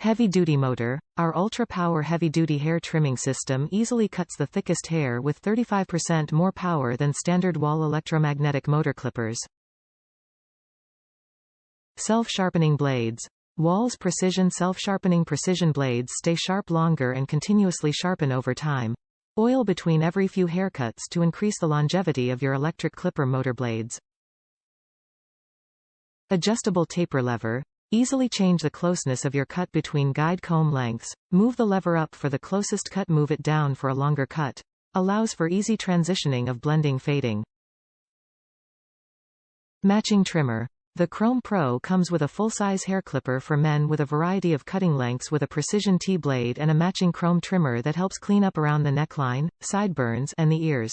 Heavy-duty motor. Our ultra-power heavy-duty hair trimming system easily cuts the thickest hair with 35% more power than standard Wahl electromagnetic motor clippers. Self-sharpening blades. Wahl's precision self-sharpening precision blades stay sharp longer and continuously sharpen over time. Oil between every few haircuts to increase the longevity of your electric clipper motor blades. Adjustable taper lever. Easily change the closeness of your cut between guide comb lengths. Move the lever up for the closest cut, move it down for a longer cut. Allows for easy transitioning of blending fading. Matching trimmer. The Chrome Pro comes with a full-size hair clipper for men with a variety of cutting lengths with a precision T-blade and a matching chrome trimmer that helps clean up around the neckline, sideburns, and the ears.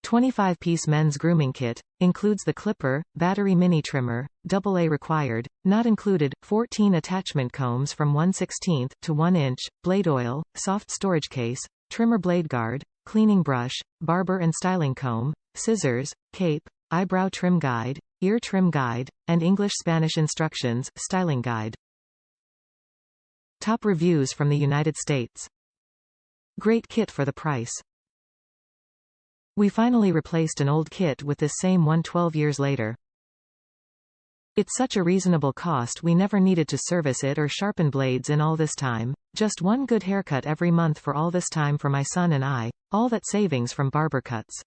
25-piece men's grooming kit. Includes the clipper, battery mini trimmer, AA required, not included, 14 attachment combs from 1/16 to 1 inch, blade oil, soft storage case, trimmer blade guard, cleaning brush, barber and styling comb, scissors, cape, eyebrow trim guide, ear trim guide, and English-Spanish instructions, styling guide. Top reviews from the United States. Great kit for the price. We finally replaced an old kit with this same one 12 years later. It's such a reasonable cost, we never needed to service it or sharpen blades in all this time. Just one good haircut every month for all this time for my son and I. All that savings from barber cuts.